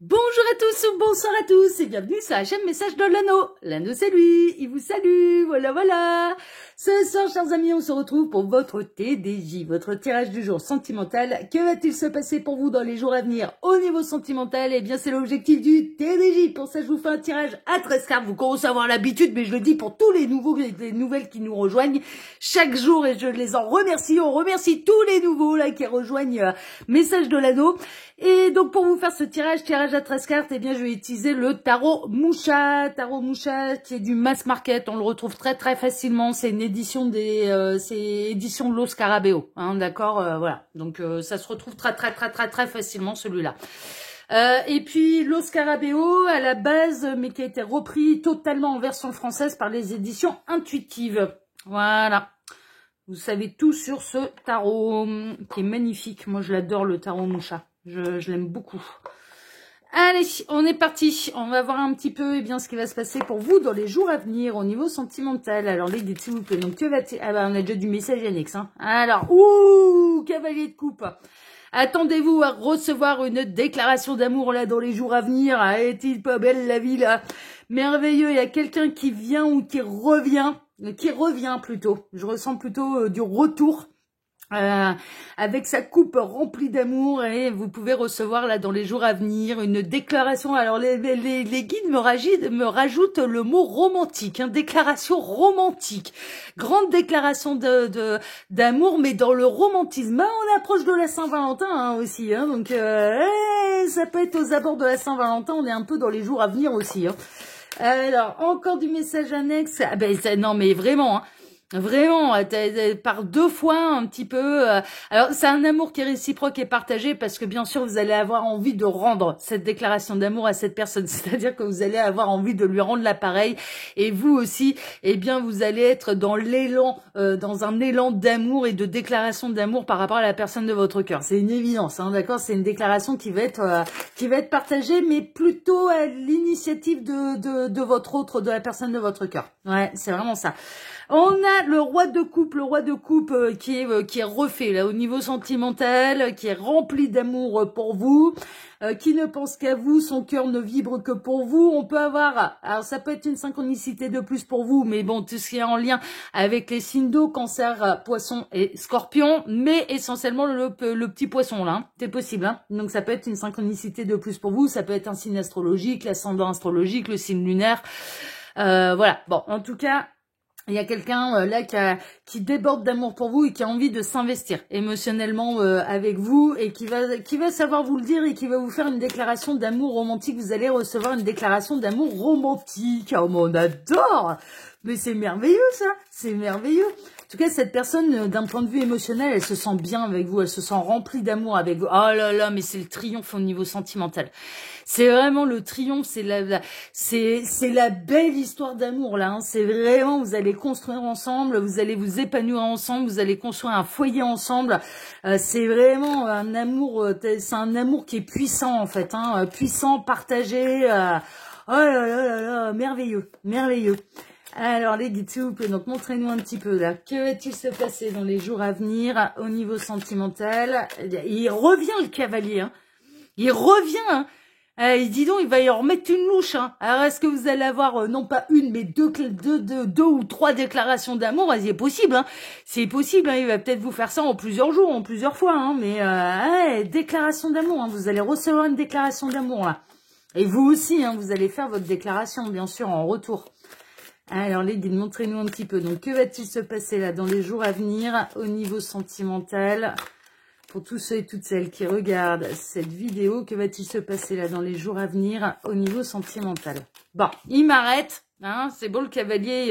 Bonjour à tous ou bonsoir à tous et bienvenue sur la chaîne Message de l'Anneau. L'Anneau c'est lui, il vous salue, voilà. Ce soir, chers amis, on se retrouve pour votre TDJ, votre tirage du jour sentimental. Que va-t-il se passer pour vous dans les jours à venir au niveau sentimental? Eh bien, c'est l'objectif du TDJ. Pour ça, je vous fais un tirage à 13 cartes. Vous commencez à avoir l'habitude, mais je le dis pour tous les nouvelles qui nous rejoignent chaque jour et je les en remercie. On remercie tous les nouveaux là qui rejoignent Message de l'Anneau. Et donc, pour vous faire ce tirage à 13 cartes, eh bien, je vais utiliser le tarot Moucha. Tarot Moucha, qui est du mass market. On le retrouve très facilement. C'est une édition c'est édition de Los Scarabeo. Hein, d'accord, voilà. Donc, ça se retrouve très facilement, celui-là. Et puis, Los Scarabeo, à la base, mais qui a été repris totalement en version française par les éditions intuitives. Voilà. Vous savez tout sur ce tarot, qui est magnifique. Moi, je l'adore, le tarot Moucha. Je l'aime beaucoup. Allez, on est parti. On va voir un petit peu ce qui va se passer pour vous dans les jours à venir au niveau sentimental. Alors, les guides, s'il vous plaît. Donc, que va-t-il... Ah bah, on a déjà du message annexe. Hein. Alors, cavalier de coupe. Attendez-vous à recevoir une déclaration d'amour là dans les jours à venir. Ah, est-il pas belle la vie là? Merveilleux, il y a quelqu'un qui vient ou qui revient plutôt. Je ressens plutôt du retour. Avec sa coupe remplie d'amour et vous pouvez recevoir là dans les jours à venir une déclaration. Alors les guides me rajoutent le mot romantique, hein, déclaration romantique, grande déclaration d'amour, mais dans le romantisme. On approche de la Saint-Valentin hein, aussi, hein, donc ça peut être aux abords de la Saint-Valentin. On est un peu dans les jours à venir aussi. Hein. Alors encore du message annexe. Ah ben non mais vraiment. Hein. Vraiment, par deux fois un petit peu. Alors, c'est un amour qui est réciproque et partagé parce que bien sûr, vous allez avoir envie de rendre cette déclaration d'amour à cette personne. C'est-à-dire que vous allez avoir envie de lui rendre l'appareil et vous aussi, eh bien, vous allez être dans l'élan, dans un élan d'amour et de déclaration d'amour par rapport à la personne de votre cœur. C'est une évidence, hein, d'accord? C'est une déclaration qui va être partagée, mais plutôt à l'initiative de votre autre, de la personne de votre cœur. Ouais, c'est vraiment ça. On a le roi de coupe qui est refait là au niveau sentimental, qui est rempli d'amour pour vous, qui ne pense qu'à vous, son cœur ne vibre que pour vous. On peut avoir, alors ça peut être une synchronicité de plus pour vous, mais bon, tout ce qui est en lien avec les signes d'eau, Cancer, Poisson et Scorpion, mais essentiellement le petit poisson là, hein. C'est possible, hein. Donc ça peut être une synchronicité de plus pour vous, ça peut être un signe astrologique, l'ascendant astrologique, le signe lunaire, voilà. Bon, en tout cas. Il y a quelqu'un là qui déborde d'amour pour vous et qui a envie de s'investir émotionnellement avec vous et qui va savoir vous le dire et qui va vous faire une déclaration d'amour romantique. Vous allez recevoir une déclaration d'amour romantique. Oh, mais on adore! Mais c'est merveilleux ça, c'est merveilleux. En tout cas, cette personne, d'un point de vue émotionnel, elle se sent bien avec vous, elle se sent remplie d'amour avec vous. Oh là là, mais c'est le triomphe au niveau sentimental. C'est vraiment le triomphe, c'est la belle histoire d'amour là. Hein. C'est vraiment, vous allez construire ensemble, vous allez vous épanouir ensemble, vous allez construire un foyer ensemble. C'est vraiment un amour, c'est un amour qui est puissant en fait, hein, puissant, partagé. Oh là là là là, merveilleux, merveilleux. Alors les guides, s'il vous plaît, donc montrez-nous un petit peu là. Que va-t-il se passer dans les jours à venir au niveau sentimental? Il revient le cavalier, hein. Il revient, hein. Dis donc, il va y en remettre une louche. Hein. Alors, est-ce que vous allez avoir, non pas une, mais deux ou trois déclarations d'amour? C'est possible, hein. C'est possible, hein. Il va peut-être vous faire ça en plusieurs jours, en plusieurs fois, hein. Mais, déclaration d'amour, hein. Vous allez recevoir une déclaration d'amour, là. Et vous aussi, hein, vous allez faire votre déclaration, bien sûr, en retour. Alors, les guides, montrez-nous un petit peu. Donc, que va-t-il se passer, là, dans les jours à venir, au niveau sentimental? Pour tous ceux et toutes celles qui regardent cette vidéo, que va-t-il se passer là dans les jours à venir au niveau sentimental? Bon, il m'arrête, hein, c'est bon le cavalier,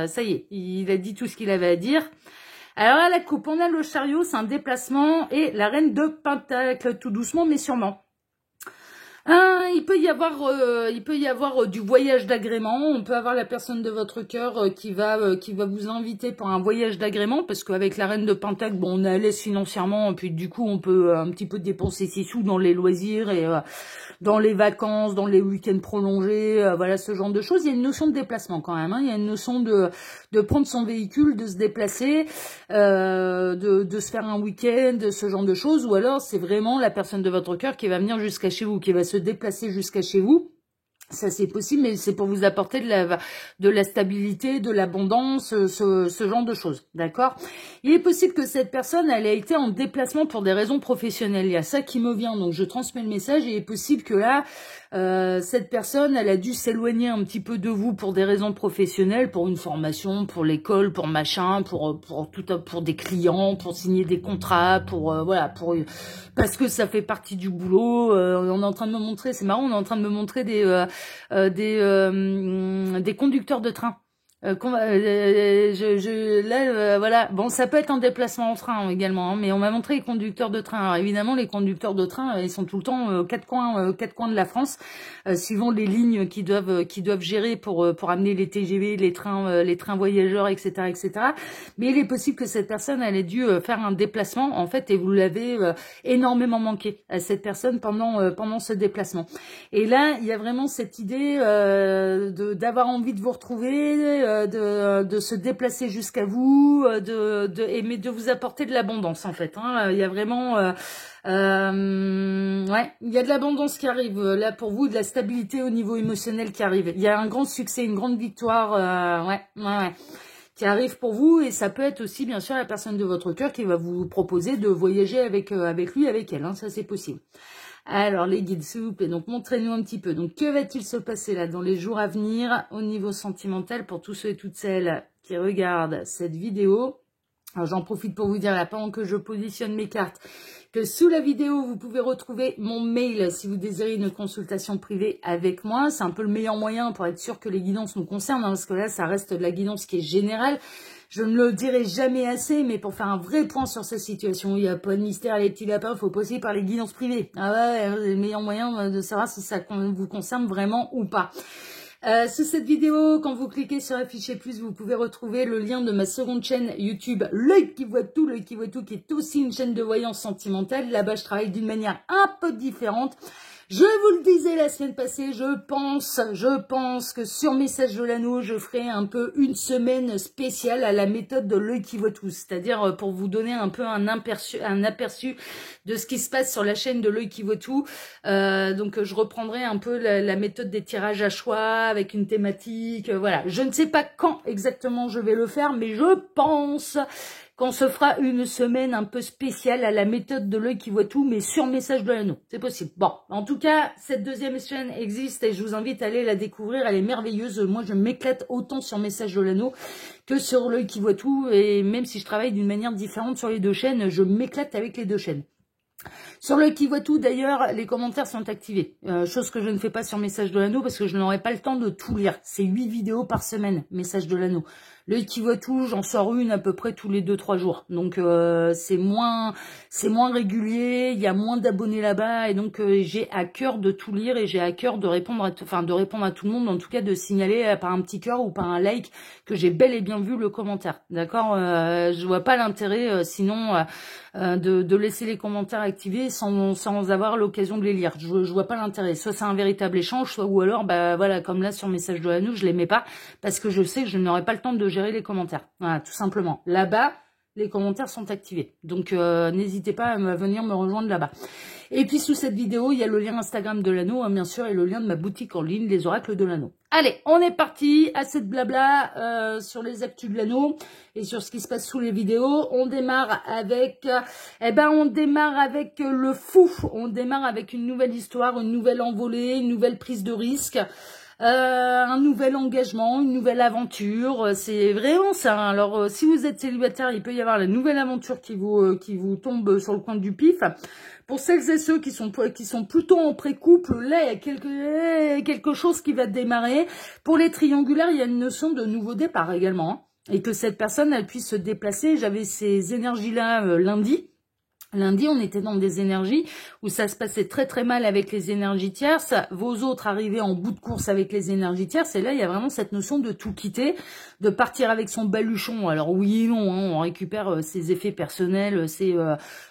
ça y est, il a dit tout ce qu'il avait à dire. Alors à la coupe, on a le chariot, c'est un déplacement, et la reine de Pentacle, tout doucement mais sûrement. Il peut y avoir du voyage d'agrément. On peut avoir la personne de votre cœur qui va vous inviter pour un voyage d'agrément, parce qu'avec la reine de Pentacle, bon, on est à l'aise financièrement, et puis du coup, on peut un petit peu dépenser ses sous dans les loisirs et dans les vacances, dans les week-ends prolongés, voilà, ce genre de choses. Il y a une notion de déplacement quand même, hein. Il y a une notion de prendre son véhicule, de se déplacer, de se faire un week-end, ce genre de choses, ou alors c'est vraiment la personne de votre cœur qui va venir jusqu'à chez vous, qui va se déplacer déplacer jusqu'à chez vous. Ça, c'est possible, mais c'est pour vous apporter de la stabilité, de l'abondance, ce genre de choses, d'accord? Il est possible que cette personne, elle a été en déplacement pour des raisons professionnelles. Il y a ça qui me vient, donc je transmets le message. Il est possible que là, cette personne, elle a dû s'éloigner un petit peu de vous pour des raisons professionnelles, pour une formation, pour l'école, pour machin, pour des clients, pour signer des contrats, voilà, parce que ça fait partie du boulot. On est en train de me montrer, c'est marrant, on est en train de me montrer des conducteurs de train. Voilà. Bon, ça peut être un déplacement en train également, hein, mais on m'a montré les conducteurs de train. Alors, évidemment, les conducteurs de train, ils sont tout le temps quatre coins de la France, suivant les lignes qui doivent gérer pour amener les TGV, les trains voyageurs, etc., etc. Mais il est possible que cette personne, elle ait dû faire un déplacement, en fait, et vous l'avez énormément manqué à cette personne pendant ce déplacement. Et là, il y a vraiment cette idée d'avoir envie de vous retrouver, de se déplacer jusqu'à vous, mais de vous apporter de l'abondance, en fait. Hein. Il y a vraiment... ouais, il y a de l'abondance qui arrive là pour vous, de la stabilité au niveau émotionnel qui arrive. Il y a un grand succès, une grande victoire, ouais, qui arrive pour vous, et ça peut être aussi bien sûr la personne de votre cœur qui va vous proposer de voyager avec lui, avec elle. Hein, ça c'est possible. Alors les guides, s'il vous plaît, donc montrez-nous un petit peu. Donc que va-t-il se passer là dans les jours à venir au niveau sentimental pour tous ceux et toutes celles qui regardent cette vidéo? Alors j'en profite pour vous dire là, pendant que je positionne mes cartes, que sous la vidéo, vous pouvez retrouver mon mail si vous désirez une consultation privée avec moi. C'est un peu le meilleur moyen pour être sûr que les guidances nous concernent, hein, parce que là, ça reste de la guidance qui est générale. Je ne le dirai jamais assez, mais pour faire un vrai point sur cette situation, il n'y a pas de mystère, les petits lapins, il faut passer par les guidances privées. Ah ouais, c'est le meilleur moyen de savoir si ça vous concerne vraiment ou pas. Sous cette vidéo, quand vous cliquez sur afficher plus, vous pouvez retrouver le lien de ma seconde chaîne YouTube, L'œil qui voit tout, L'œil qui voit tout, qui est aussi une chaîne de voyance sentimentale. Là-bas, je travaille d'une manière un peu différente. Je vous le disais la semaine passée, je pense que sur Message de l'Anneau, je ferai un peu une semaine spéciale à la méthode de L'œil qui voit tout, c'est-à-dire pour vous donner un peu un aperçu de ce qui se passe sur la chaîne de L'œil qui voit tout. Donc je reprendrai un peu la méthode des tirages à choix avec une thématique, voilà. Je ne sais pas quand exactement je vais le faire, mais je pense qu'on se fera une semaine un peu spéciale à la méthode de L'œil qui voit tout, mais sur Message de l'Anneau. C'est possible. Bon, en tout cas, cette deuxième chaîne existe et je vous invite à aller la découvrir. Elle est merveilleuse. Moi, je m'éclate autant sur Message de l'Anneau que sur L'œil qui voit tout. Et même si je travaille d'une manière différente sur les deux chaînes, je m'éclate avec les deux chaînes. Sur L'œil qui voit tout, d'ailleurs, les commentaires sont activés. Chose que je ne fais pas sur Message de l'Anneau parce que je n'aurai pas le temps de tout lire. C'est 8 vidéos par semaine, Message de l'Anneau. L'œil qui voit tout, j'en sors une à peu près tous les 2-3 jours. Donc c'est moins régulier, il y a moins d'abonnés là-bas et donc j'ai à cœur de tout lire et j'ai à cœur de répondre à tout le monde, en tout cas de signaler par un petit cœur ou par un like que j'ai bel et bien vu le commentaire. D'accord, je vois pas l'intérêt sinon de laisser les commentaires activés sans avoir l'occasion de les lire. Je vois pas l'intérêt. Soit c'est un véritable échange, soit ou alors bah voilà, comme là sur Message de l'Anneau, je les mets pas parce que je sais que je n'aurai pas le temps de gérer les commentaires. Voilà, tout simplement. Là-bas, les commentaires sont activés. Donc, n'hésitez pas à venir me rejoindre là-bas. Et puis, sous cette vidéo, il y a le lien Instagram de l'Anneau, hein, bien sûr, et le lien de ma boutique en ligne, les oracles de l'Anneau. Allez, on est parti. Assez de blabla sur les actus de l'Anneau et sur ce qui se passe sous les vidéos. On démarre avec, le fou. On démarre avec une nouvelle histoire, une nouvelle envolée, une nouvelle prise de risque. Un nouvel engagement, une nouvelle aventure, c'est vraiment ça. Hein. Alors, si vous êtes célibataire, il peut y avoir la nouvelle aventure qui vous tombe sur le coin du pif. Pour celles et ceux qui sont plutôt en pré-couple, là, il y a quelque chose qui va démarrer. Pour les triangulaires, il y a une notion de nouveau départ également. Hein. Et que cette personne, elle puisse se déplacer. J'avais ces énergies-là lundi. Lundi, on était dans des énergies où ça se passait très très mal avec les énergies tierces. Vos autres arrivaient en bout de course avec les énergies tierces. Et là, il y a vraiment cette notion de tout quitter, de partir avec son baluchon. Alors oui et non, hein, on récupère ses effets personnels,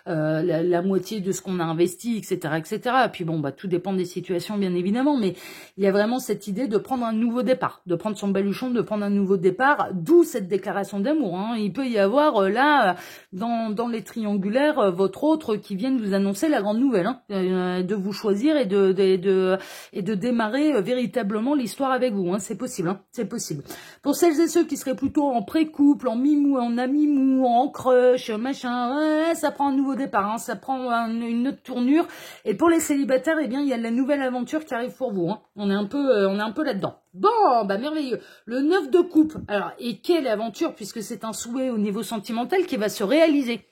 la moitié de ce qu'on a investi, etc., etc. Et puis bon, bah tout dépend des situations, bien évidemment. Mais il y a vraiment cette idée de prendre un nouveau départ, de prendre son baluchon, de prendre un nouveau départ. D'où cette déclaration d'amour. Hein. Il peut y avoir là, dans les triangulaires, votre votre autre qui vienne vous annoncer la grande nouvelle, hein, de vous choisir et de démarrer véritablement l'histoire avec vous. Hein, c'est possible, hein, c'est possible. Pour celles et ceux qui seraient plutôt en pré-couple, en mimou, en ami-mou, en crush, machin, ouais, ça prend un nouveau départ, hein, ça prend une autre tournure. Et pour les célibataires, eh bien, il y a de la nouvelle aventure qui arrive pour vous. Hein. On est un peu là-dedans. Bon, bah merveilleux. Le 9 de coupe. Alors, et quelle aventure, puisque c'est un souhait au niveau sentimental qui va se réaliser.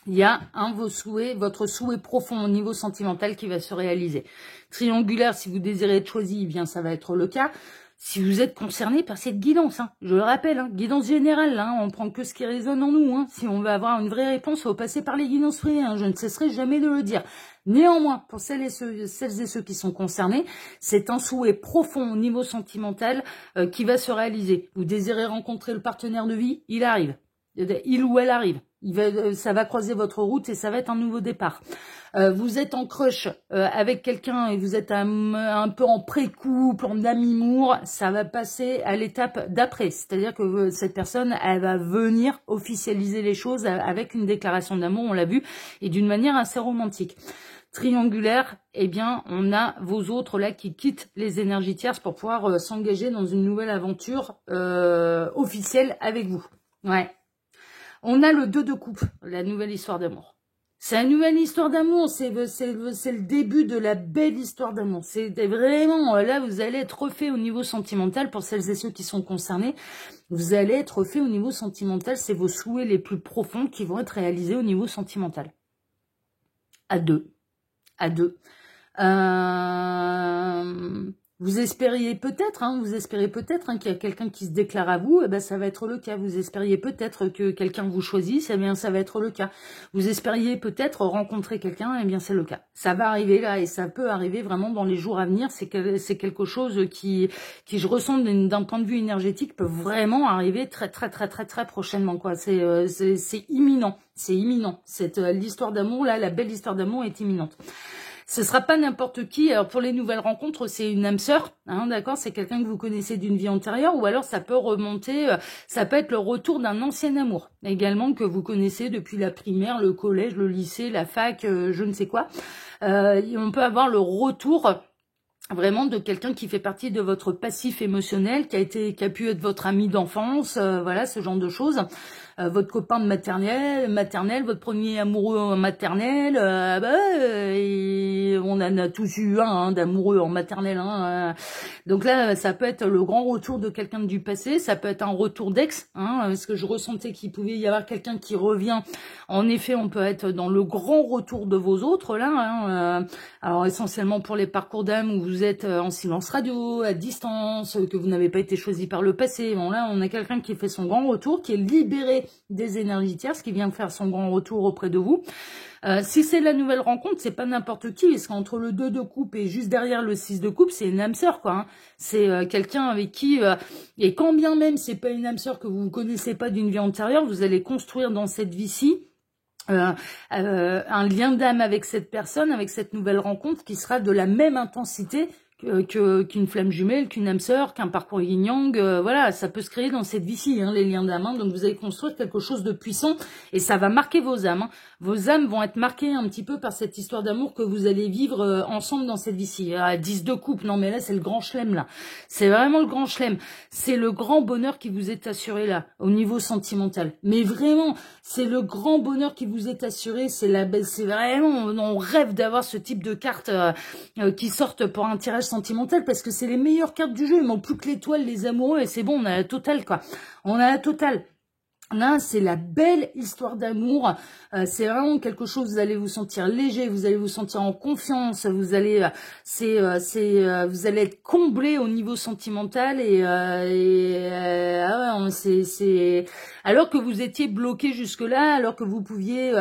Il y a votre souhait profond au niveau sentimental qui va se réaliser. Triangulaire, si vous désirez être choisi, eh bien, ça va être le cas. Si vous êtes concerné par cette guidance, hein, je le rappelle, hein, guidance générale, hein, on prend que ce qui résonne en nous. Hein. Si on veut avoir une vraie réponse, il faut passer par les guidances free, hein, je ne cesserai jamais de le dire. Néanmoins, pour celles et ceux qui sont concernés, c'est un souhait profond au niveau sentimental qui va se réaliser. Vous désirez rencontrer le partenaire de vie, il arrive. Il ou elle arrive. Ça va croiser votre route et ça va être un nouveau départ. Vous êtes en crush avec quelqu'un et vous êtes un peu en pré-couple, en ami-mour, ça va passer à l'étape d'après. C'est-à-dire que cette personne, elle va venir officialiser les choses avec une déclaration d'amour, on l'a vu, et d'une manière assez romantique. Triangulaire, eh bien, on a vos autres là qui quittent les énergies tierces pour pouvoir s'engager dans une nouvelle aventure officielle avec vous. Ouais. On a le 2 de coupe, la nouvelle histoire d'amour. C'est une nouvelle histoire d'amour, c'est le début de la belle histoire d'amour. C'est vraiment, là, vous allez être refait au niveau sentimental pour celles et ceux qui sont concernés. Vous allez être refait au niveau sentimental, c'est vos souhaits les plus profonds qui vont être réalisés au niveau sentimental. À deux. Vous espériez peut-être, hein, qu'il y a quelqu'un qui se déclare à vous, et ben ça va être le cas. Vous espériez peut-être que quelqu'un vous choisisse, et bien ça va être le cas. Vous espériez peut-être rencontrer quelqu'un, et bien c'est le cas. Ça va arriver là, et ça peut arriver vraiment dans les jours à venir. C'est quelque chose qui je ressens d'un point de vue énergétique peut vraiment arriver très prochainement, quoi. C'est imminent, c'est imminent. L'histoire d'amour là, la belle histoire d'amour est imminente. Ce sera pas n'importe qui. Alors pour les nouvelles rencontres, c'est une âme sœur, hein, d'accord. C'est quelqu'un que vous connaissez d'une vie antérieure, ou alors ça peut remonter. Ça peut être le retour d'un ancien amour, également que vous connaissez depuis la primaire, le collège, le lycée, la fac, je ne sais quoi. On peut avoir le retour vraiment de quelqu'un qui fait partie de votre passif émotionnel, qui a pu être votre ami d'enfance, voilà, ce genre de choses. Votre copain de maternelle, votre premier amoureux maternel, et on en a tous eu un d'amoureux en maternelle. Hein, donc là, ça peut être le grand retour de quelqu'un du passé, ça peut être un retour d'ex, hein, parce que je ressentais qu'il pouvait y avoir quelqu'un qui revient. En effet, on peut être dans le grand retour de vos autres, là. Hein, alors essentiellement pour les parcours d'âme où vous êtes en silence radio, à distance, que vous n'avez pas été choisi par le passé. Bon là, on a quelqu'un qui fait son grand retour, qui est libéré des énergies tierces, qui vient faire son grand retour auprès de vous. Si c'est la nouvelle rencontre, c'est pas n'importe qui, parce qu'entre le 2 de coupe et juste derrière le 6 de coupe, c'est une âme sœur, quoi. Hein. C'est quelqu'un avec qui, et quand bien même c'est pas une âme sœur que vous ne connaissez pas d'une vie antérieure, vous allez construire dans cette vie-ci un lien d'âme avec cette personne, avec cette nouvelle rencontre qui sera de la même intensité qu'une flamme jumelle, qu'une âme sœur, qu'un parcours yin-yang, voilà, ça peut se créer dans cette vie-ci, hein, les liens d'âme, hein, donc vous allez construire quelque chose de puissant, et ça va marquer vos âmes, hein. Vos âmes vont être marquées un petit peu par cette histoire d'amour que vous allez vivre ensemble dans cette vie-ci. 10 de coupe, non mais là c'est le grand chelem là, c'est vraiment le grand chelem, c'est le grand bonheur qui vous est assuré là, au niveau sentimental, mais vraiment, c'est le grand bonheur qui vous est assuré, c'est vraiment, on rêve d'avoir ce type de cartes qui sortent pour un tirage sentimental, parce que c'est les meilleures cartes du jeu, il manque plus que l'étoile, les amoureux, et c'est bon, on a la totale, quoi. On a la totale. Là, c'est la belle histoire d'amour. C'est vraiment quelque chose. Vous allez vous sentir léger, vous allez vous sentir en confiance. Vous allez, vous allez être comblé au niveau sentimental c'est alors que vous étiez bloqué jusque-là, alors que vous pouviez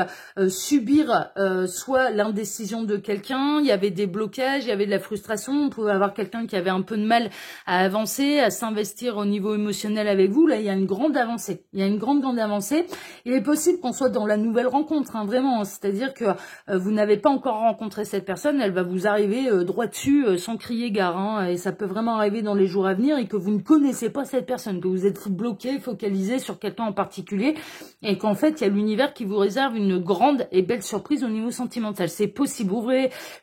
subir soit l'indécision de quelqu'un, il y avait des blocages, il y avait de la frustration. On pouvait avoir quelqu'un qui avait un peu de mal à avancer, à s'investir au niveau émotionnel avec vous. Là, il y a une grande avancée. Il y a une grande grande avancée. Il est possible qu'on soit dans la nouvelle rencontre, hein, vraiment. C'est-à-dire que vous n'avez pas encore rencontré cette personne, elle va vous arriver droit dessus sans crier gare. Hein, et ça peut vraiment arriver dans les jours à venir et que vous ne connaissez pas cette personne, que vous êtes bloqué, focalisé sur quelqu'un en particulier et qu'en fait, il y a l'univers qui vous réserve une grande et belle surprise au niveau sentimental. C'est possible.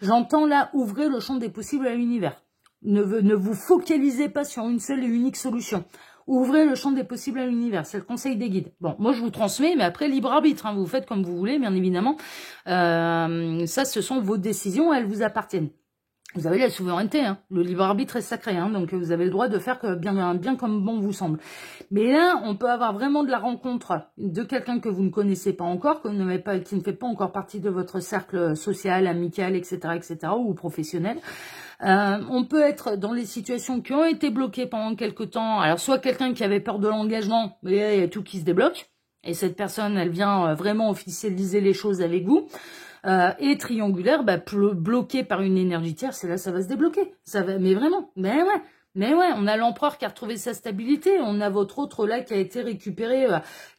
J'entends là, ouvrez le champ des possibles à l'univers. Ne vous focalisez pas sur une seule et unique solution. Ouvrez le champ des possibles à l'univers, c'est le conseil des guides. Bon, moi je vous transmets, mais après libre arbitre, hein, vous faites comme vous voulez, bien évidemment. Ça, ce sont vos décisions, elles vous appartiennent. Vous avez la souveraineté, hein. Le libre arbitre est sacré, hein, donc vous avez le droit de faire bien comme bon vous semble. Mais là, on peut avoir vraiment de la rencontre de quelqu'un que vous ne connaissez pas encore, qui ne fait pas encore partie de votre cercle social, amical, etc., ou professionnel. On peut être dans les situations qui ont été bloquées pendant quelque temps. Alors, soit quelqu'un qui avait peur de l'engagement, mais là, il y a tout qui se débloque. Et cette personne, elle vient vraiment officialiser les choses avec vous. Et triangulaire, bloqué par une énergie tierce, et là, ça va se débloquer. Ça va, mais vraiment, mais ouais, on a l'empereur qui a retrouvé sa stabilité, on a votre autre là qui a été récupéré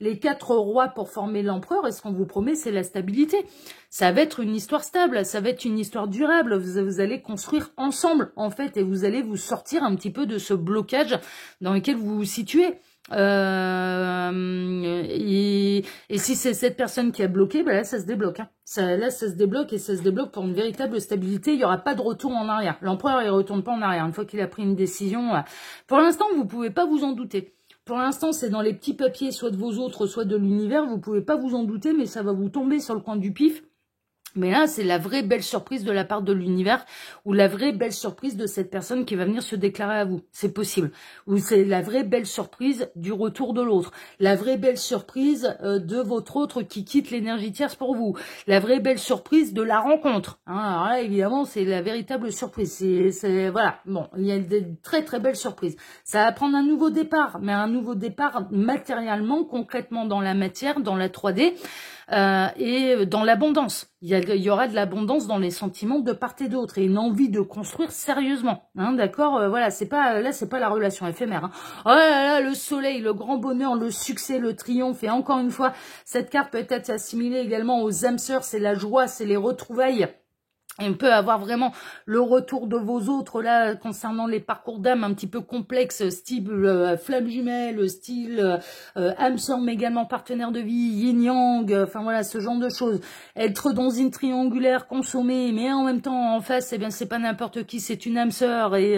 les 4 rois pour former l'empereur, et ce qu'on vous promet, c'est la stabilité. Ça va être une histoire stable, ça va être une histoire durable, vous allez construire ensemble, en fait, et vous allez vous sortir un petit peu de ce blocage dans lequel vous vous situez. Et si c'est cette personne qui a bloqué, là ça se débloque. Hein. Là ça se débloque et ça se débloque pour une véritable stabilité. Il n'y aura pas de retour en arrière. L'empereur il retourne pas en arrière. Une fois qu'il a pris une décision, pour l'instant vous pouvez pas vous en douter. Pour l'instant c'est dans les petits papiers, soit de vos autres, soit de l'univers. Vous pouvez pas vous en douter, mais ça va vous tomber sur le coin du pif. Mais là, c'est la vraie belle surprise de la part de l'univers ou la vraie belle surprise de cette personne qui va venir se déclarer à vous. C'est possible. Ou c'est la vraie belle surprise du retour de l'autre. La vraie belle surprise de votre autre qui quitte l'énergie tierce pour vous. La vraie belle surprise de la rencontre. Hein, alors là, évidemment, c'est la véritable surprise. Voilà. Bon, il y a des très très belles surprises. Ça va prendre un nouveau départ, mais un nouveau départ matériellement, concrètement dans la matière, dans la 3D. Et dans l'abondance. Il y aura de l'abondance dans les sentiments de part et d'autre et une envie de construire sérieusement. Hein, d'accord, voilà, c'est pas la relation éphémère. Hein. Oh là là, le soleil, le grand bonheur, le succès, le triomphe. Et encore une fois, cette carte peut être assimilée également aux âmes sœurs, c'est la joie, c'est les retrouvailles. Et on peut avoir vraiment le retour de vos autres, là, concernant les parcours d'âme un petit peu complexes, style flamme jumelle, style âme sœur, mais également partenaire de vie, yin-yang, enfin voilà, ce genre de choses. Être dans une triangulaire consommée, mais en même temps, en face, eh bien, c'est pas n'importe qui, c'est une âme sœur, et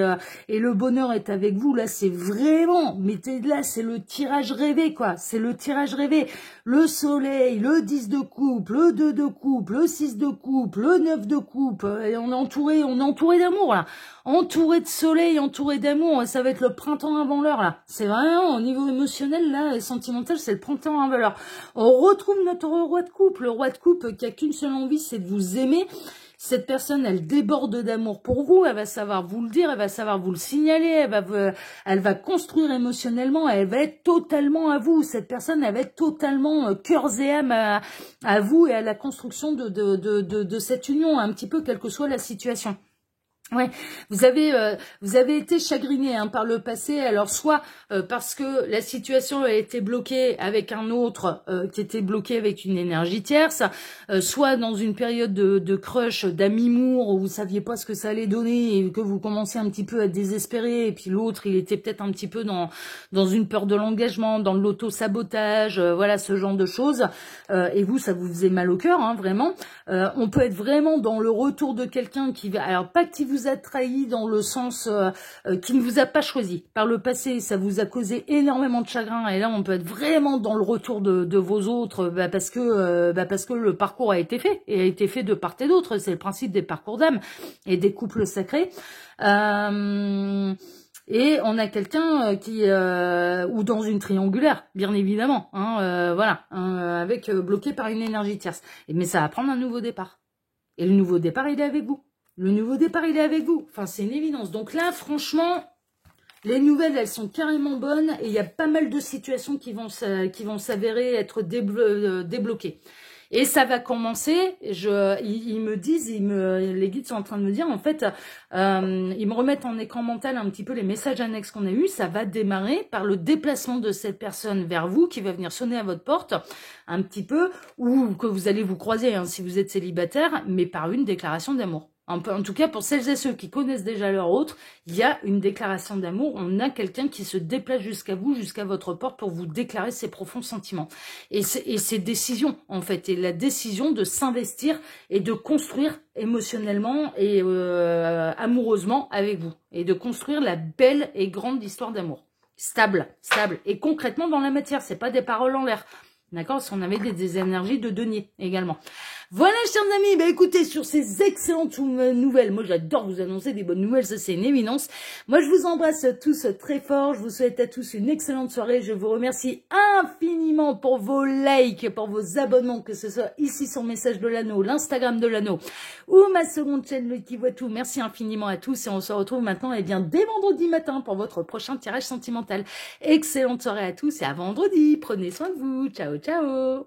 le bonheur est avec vous, là, c'est vraiment, mais là, c'est le tirage rêvé, quoi, c'est le tirage rêvé. Le soleil, le 10 de coupe, le 2 de coupe, le 6 de coupe, le 9 de coupe, et on est entouré d'amour là, entouré de soleil, entouré d'amour, ça va être le printemps avant l'heure là, c'est vraiment au niveau émotionnel là, et sentimental, c'est le printemps avant l'heure. On retrouve notre roi de coupe, le roi de coupe qui a qu'une seule envie, c'est de vous aimer. Cette personne, elle déborde d'amour pour vous, elle va savoir vous le dire, elle va savoir vous le signaler, elle va construire émotionnellement, elle va être totalement à vous. Cette personne, elle va être totalement cœurs et âme à vous et à la construction de cette union, un petit peu quelle que soit la situation. Ouais, vous avez été chagriné par le passé, alors soit parce que la situation a été bloquée avec un autre qui était bloqué avec une énergie tierce, soit dans une période de crush, d'amimour où vous saviez pas ce que ça allait donner et que vous commencez un petit peu à désespérer, et puis l'autre il était peut-être un petit peu dans une peur de l'engagement, dans l'auto-sabotage, voilà ce genre de choses, et vous ça vous faisait mal au cœur, hein, vraiment. On peut être vraiment dans le retour de quelqu'un qui va, alors pas qui vous a trahi dans le sens qui ne vous a pas choisi. Par le passé, ça vous a causé énormément de chagrin, et là on peut être vraiment dans le retour de vos autres, parce que le parcours a été fait, et a été fait de part et d'autre. C'est le principe des parcours d'âme et des couples sacrés. Et on a quelqu'un qui ou dans une triangulaire, bien évidemment, hein, voilà, avec bloqué par une énergie tierce. Mais ça va prendre un nouveau départ. Et le nouveau départ, il est avec vous. Le nouveau départ, il est avec vous. Enfin, c'est une évidence. Donc là, franchement, les nouvelles, elles sont carrément bonnes, et il y a pas mal de situations qui vont s'avérer être débloquées. Et ça va commencer, ils me disent, les guides sont en train de me dire, en fait, ils me remettent en écran mental un petit peu les messages annexes qu'on a eus. Ça va démarrer par le déplacement de cette personne vers vous, qui va venir sonner à votre porte, un petit peu, ou que vous allez vous croiser, hein, si vous êtes célibataire, mais par une déclaration d'amour. En tout cas, pour celles et ceux qui connaissent déjà leur autre, il y a une déclaration d'amour. On a quelqu'un qui se déplace jusqu'à vous, jusqu'à votre porte pour vous déclarer ses profonds sentiments. Et ses décisions, en fait. Et la décision de s'investir et de construire émotionnellement et amoureusement avec vous. Et de construire la belle et grande histoire d'amour. Stable. Et concrètement dans la matière, c'est pas des paroles en l'air. D'accord? Parce qu'on avait des énergies de denier également. Voilà, chers amis, bah écoutez, sur ces excellentes nouvelles, moi j'adore vous annoncer des bonnes nouvelles, ça c'est une évidence. Moi je vous embrasse tous très fort, je vous souhaite à tous une excellente soirée, je vous remercie infiniment pour vos likes, pour vos abonnements, que ce soit ici sur Message de l'Anneau, l'Instagram de l'Anneau, ou ma seconde chaîne, le qui voit tout. Merci infiniment à tous et on se retrouve maintenant, eh bien, dès vendredi matin pour votre prochain tirage sentimental. Excellente soirée à tous et à vendredi, prenez soin de vous, ciao ciao.